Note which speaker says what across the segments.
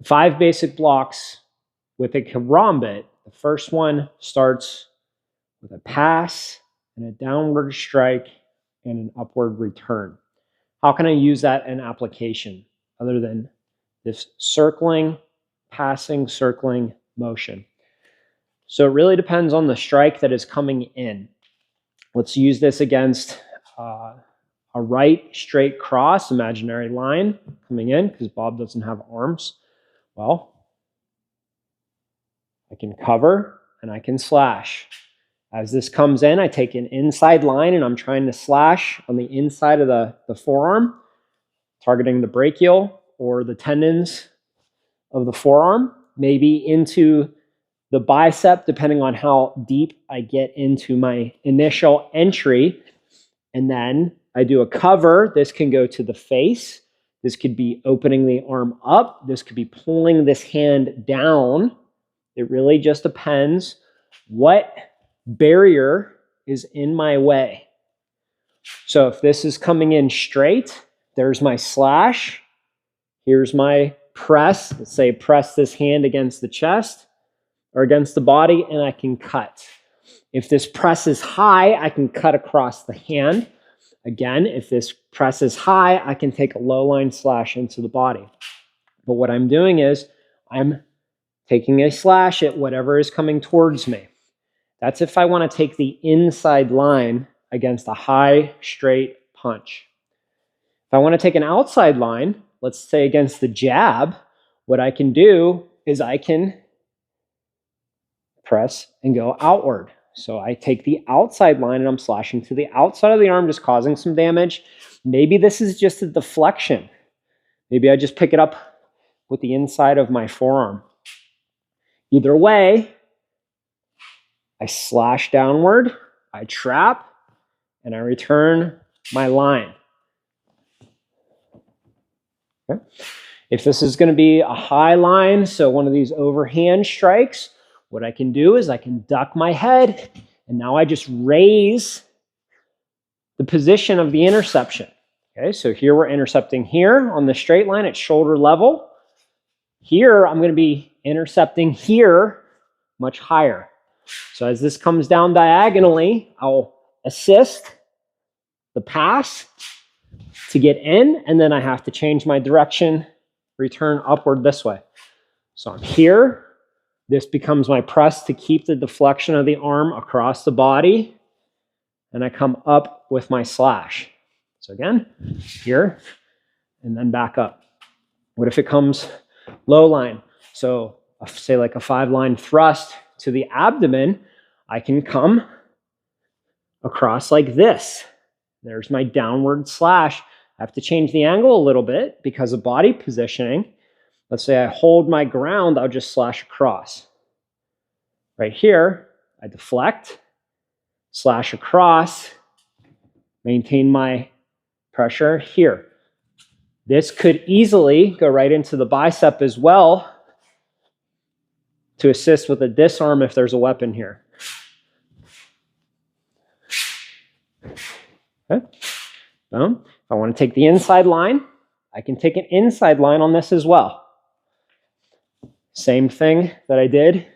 Speaker 1: 5 basic blocks with a karambit. The first one starts with a pass and a downward strike and an upward return. How can I use that in application other than this circling, passing, circling motion? So it really depends on the strike that is coming in. Let's use this against a right straight cross, imaginary line coming in because Bob doesn't have arms. Well, I can cover and I can slash. As this comes in, I take an inside line and I'm trying to slash on the inside of the forearm, targeting the brachial or the tendons of the forearm, maybe into the bicep, depending on how deep I get into my initial entry. And then I do a cover. This can go to the face. This could be opening the arm up. This could be pulling this hand down. It really just depends what barrier is in my way. So if this is coming in straight, there's my slash. Here's my press. Let's say press this hand against the chest or against the body, and I can cut. If this press is high, I can cut across the hand. Again, if this press is high, I can take a low line slash into the body. But what I'm doing is I'm taking a slash at whatever is coming towards me. That's if I want to take the inside line against a high straight punch. If I want to take an outside line, let's say against the jab, what I can do is I can press and go outward. So I take the outside line and I'm slashing to the outside of the arm, just causing some damage. Maybe this is just a deflection. Maybe I just pick it up with the inside of my forearm. Either way, I slash downward, I trap, and I return my line. Okay. If this is going to be a high line, so one of these overhand strikes, what I can do is I can duck my head, and now I just raise the position of the interception. Okay, so here we're intercepting here on the straight line at shoulder level. Here, I'm going to be intercepting here much higher. So as this comes down diagonally, I'll assist the pass to get in, and then I have to change my direction, return upward this way. So I'm here. This becomes my press to keep the deflection of the arm across the body, and I come up with my slash. So again, here, and then back up. What if it comes low line? So say like a 5-line thrust to the abdomen, I can come across like this. There's my downward slash. I have to change the angle a little bit because of body positioning. Let's say I hold my ground, I'll just slash across. Right here, I deflect, slash across, maintain my pressure here. This could easily go right into the bicep as well to assist with a disarm if there's a weapon here. Okay. Boom. If I want to take the inside line, I can take an inside line on this as well. Same thing that I did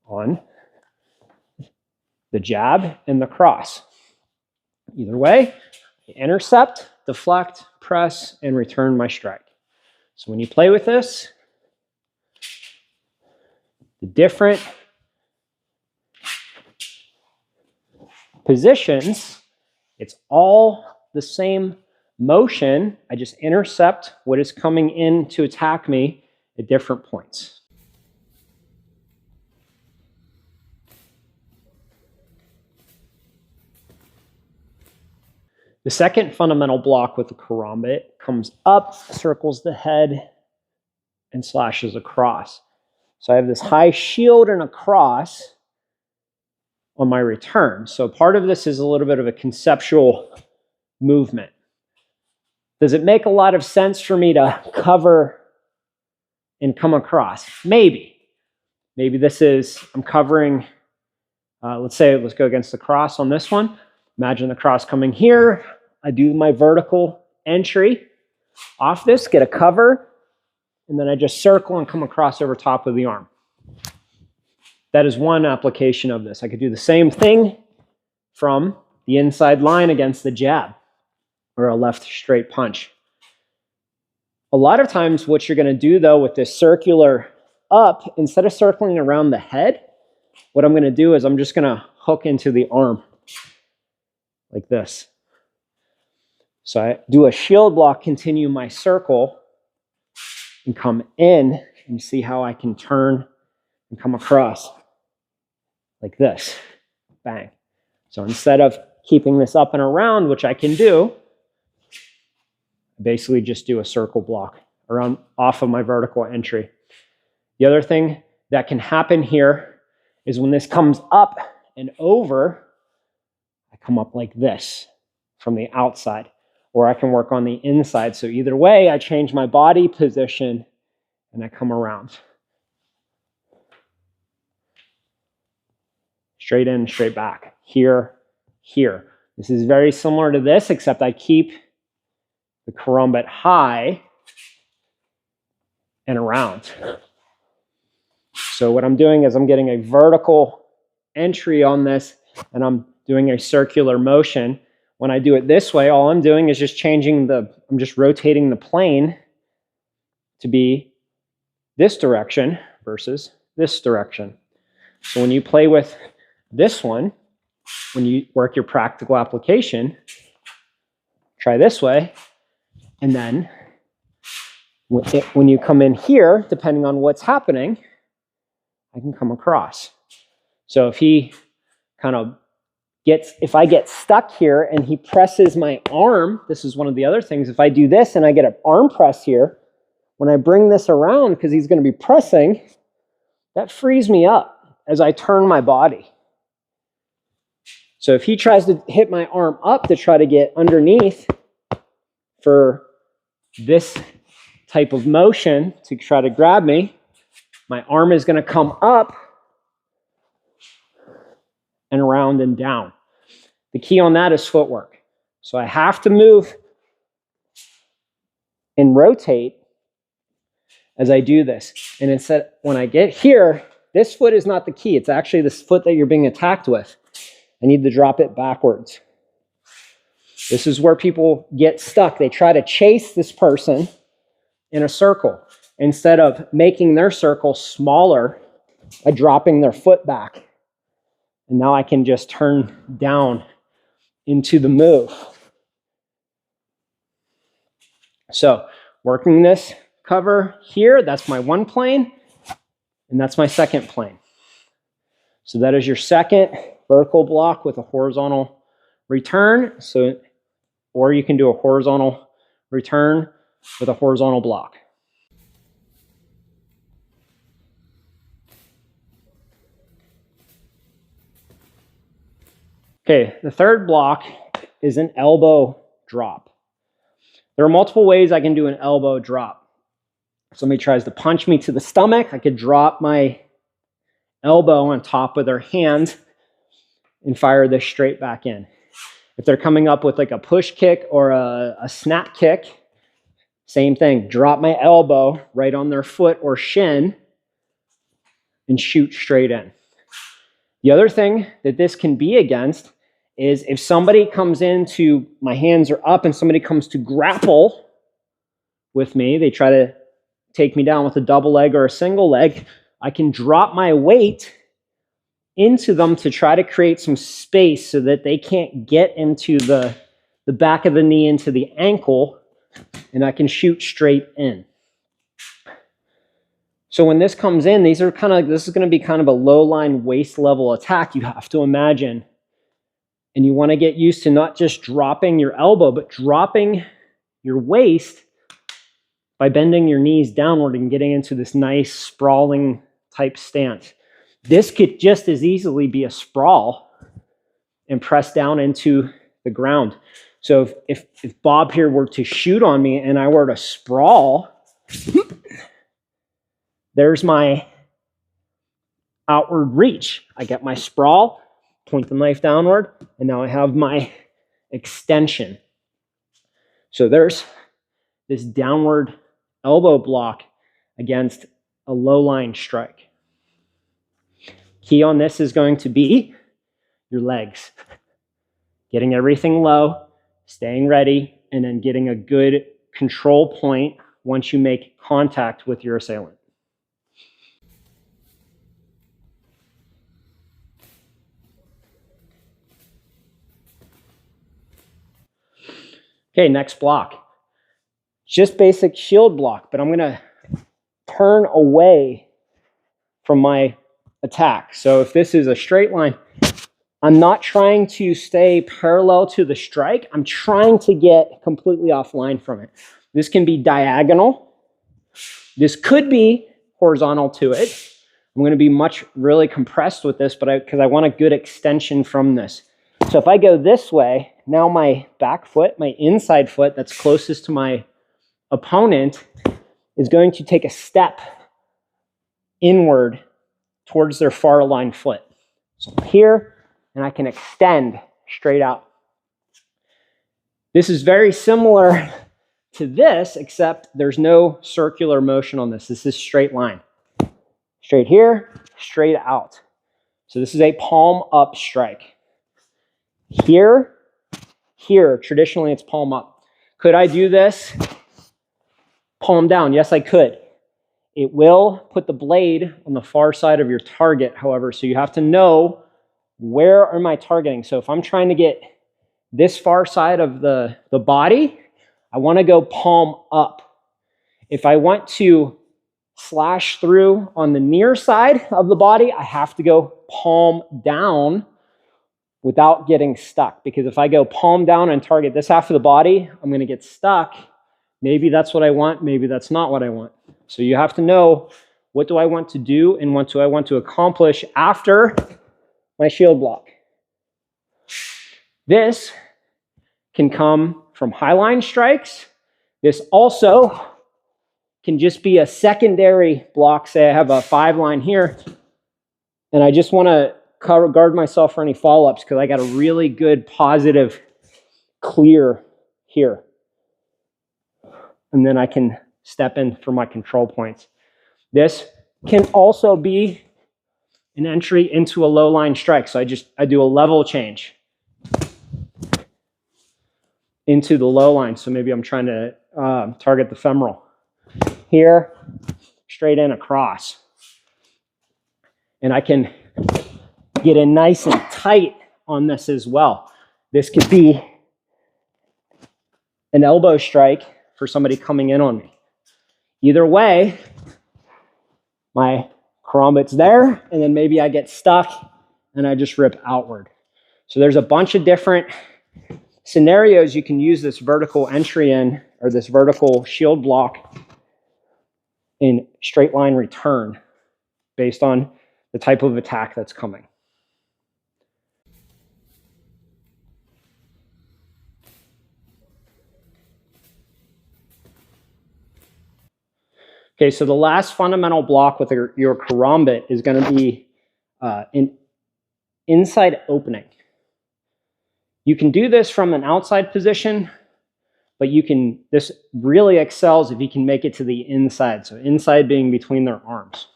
Speaker 1: on the jab and the cross. Either way, intercept, deflect, press, and return my strike. So when you play with this, the different positions, it's all the same motion. I just intercept what is coming in to attack me at different points. The second fundamental block with the karambit comes up, circles the head, and slashes across. So I have this high shield and a cross on my return. So part of this is a little bit of a conceptual movement. Does it make a lot of sense for me to cover and come across? Maybe. Maybe this is, I'm covering, let's go against the cross on this one. Imagine the cross coming here. I do my vertical entry off this, get a cover, and then I just circle and come across over top of the arm. That is one application of this. I could do the same thing from the inside line against the jab or a left straight punch. A lot of times what you're going to do though with this circular up, instead of circling around the head, what I'm going to do is I'm just going to hook into the arm like this. So I do a shield block, continue my circle, and come in, and see how I can turn and come across like this. Bang. So instead of keeping this up and around, which I can do, I basically just do a circle block around off of my vertical entry. The other thing that can happen here is when this comes up and over, I come up like this from the outside, or I can work on the inside. So either way, I change my body position and I come around. Straight in, straight back. Here, here. This is very similar to this, except I keep the Karambit high and around. So what I'm doing is I'm getting a vertical entry on this, and I'm doing a circular motion. When I do it this way, all I'm doing is just I'm just rotating the plane to be this direction versus this direction. So when you play with this one, when you work your practical application, try this way, and then when you come in here, depending on what's happening, I can come across. So if I get stuck here and he presses my arm, this is one of the other things. If I do this and I get an arm press here, when I bring this around, because he's going to be pressing, that frees me up as I turn my body. So if he tries to hit my arm up to try to get underneath for this type of motion to try to grab me, my arm is going to come up and around and down. The key on that is footwork. So I have to move and rotate as I do this. And instead, when I get here, this foot is not the key. It's actually this foot that you're being attacked with. I need to drop it backwards. This is where people get stuck. They try to chase this person in a circle instead of making their circle smaller by dropping their foot back. And now I can just turn down into the move. So working this cover here, that's my one plane, and that's my second plane. So that is your second vertical block with a horizontal return. Or you can do a horizontal return with a horizontal block. Okay, the third block is an elbow drop. There are multiple ways I can do an elbow drop. If somebody tries to punch me to the stomach, I could drop my elbow on top of their hand and fire this straight back in. If they're coming up with like a push kick or a snap kick, same thing. Drop my elbow right on their foot or shin and shoot straight in. The other thing that this can be against is if somebody comes into, my hands are up and somebody comes to grapple with me, they try to take me down with a double leg or a single leg, I can drop my weight into them to try to create some space so that they can't get into the back of the knee into the ankle, and I can shoot straight in. So when this comes in, this is going to be kind of a low line waist level attack, you have to imagine. And you want to get used to not just dropping your elbow, but dropping your waist by bending your knees downward and getting into this nice sprawling type stance. This could just as easily be a sprawl and press down into the ground. So if Bob here were to shoot on me and I were to sprawl, there's my outward reach. I get my sprawl, point the knife downward, and now I have my extension. So there's this downward elbow block against a low line strike. Key on this is going to be your legs. Getting everything low, staying ready, and then getting a good control point once you make contact with your assailant. Okay, next block. Just basic shield block, but I'm going to turn away from my attack. So if this is a straight line, I'm not trying to stay parallel to the strike. I'm trying to get completely offline from it. This can be diagonal. This could be horizontal to it. I'm going to be really compressed with this, but because I want a good extension from this. So if I go this way, now my back foot, my inside foot that's closest to my opponent is going to take a step inward towards their far aligned foot. So I'm here, and I can extend straight out. This is very similar to this, except there's no circular motion on this. This is straight line. Straight here, straight out. So this is a palm up strike. Here, traditionally it's palm up. Could I do this palm down? Yes, I could. It will put the blade on the far side of your target, however, so you have to know where am I targeting. So if I'm trying to get this far side of the body, I want to go palm up. If I want to slash through on the near side of the body, I have to go palm down without getting stuck. Because if I go palm down and target this half of the body, I'm going to get stuck. Maybe that's what I want. Maybe that's not what I want. So you have to know, what do I want to do and what do I want to accomplish after my shield block. This can come from high line strikes. This also can just be a secondary block. Say I have a 5-line here, and I just want to guard myself for any follow-ups because I got a really good positive clear here. And then I can step in for my control points. This can also be an entry into a low line strike. So I do a level change into the low line. So maybe I'm trying to target the femoral. Here, straight in across. And I can get in nice and tight on this as well. This could be an elbow strike for somebody coming in on me. Either way, my karambit's there, and then maybe I get stuck and I just rip outward. So there's a bunch of different scenarios you can use this vertical entry in, or this vertical shield block in straight line return based on the type of attack that's coming. Okay, so the last fundamental block with your karambit is going to be an inside opening. You can do this from an outside position, but this really excels if you can make it to the inside. So inside being between their arms.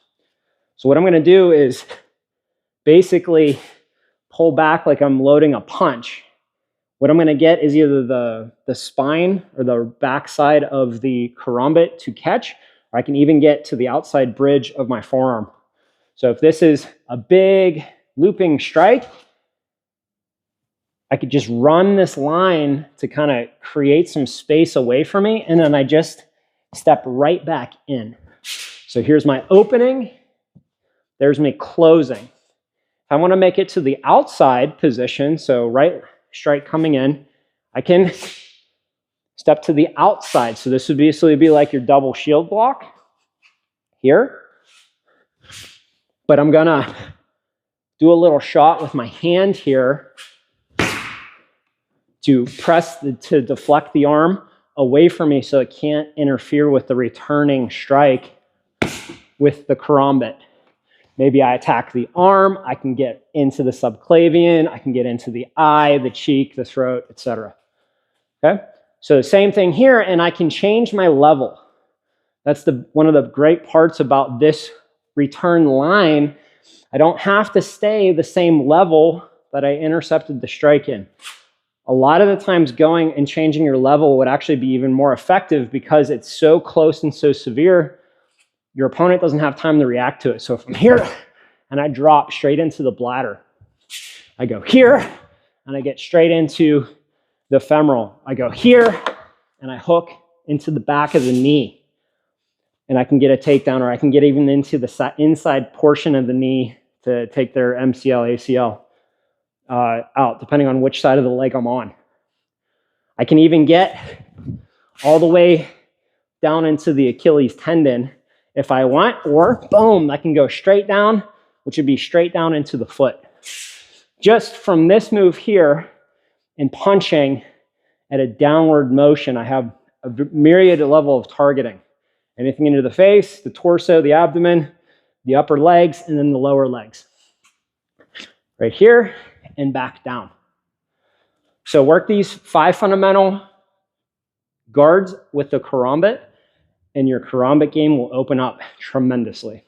Speaker 1: So what I'm going to do is basically pull back like I'm loading a punch. What I'm going to get is either the spine or the back side of the karambit to catch, or I can even get to the outside bridge of my forearm. So if this is a big looping strike, I could just run this line to kind of create some space away from me, and then I just step right back in. So here's my opening. There's me closing. If I want to make it to the outside position, so right strike coming in, I can step to the outside. So this would basically be like your double shield block here. But I'm going to do a little shot with my hand here to press, to deflect the arm away from me so it can't interfere with the returning strike with the karambit. Maybe I attack the arm, I can get into the subclavian, I can get into the eye, the cheek, the throat, etc. Okay? So the same thing here, and I can change my level. That's one of the great parts about this return line. I don't have to stay the same level that I intercepted the strike in. A lot of the times going and changing your level would actually be even more effective because it's so close and so severe, your opponent doesn't have time to react to it. So if I'm here and I drop straight into the bladder, I go here and I get straight into the femoral. I go here and I hook into the back of the knee and I can get a takedown, or I can get even into the inside portion of the knee to take their MCL, ACL out, depending on which side of the leg I'm on. I can even get all the way down into the Achilles tendon if I want, or boom, I can go straight down, which would be straight down into the foot. Just from this move here and punching at a downward motion, I have a myriad level of targeting. Anything into the face, the torso, the abdomen, the upper legs, and then the lower legs. Right here and back down. So work these 5 fundamental guards with the Karambit, and your Karambit game will open up tremendously.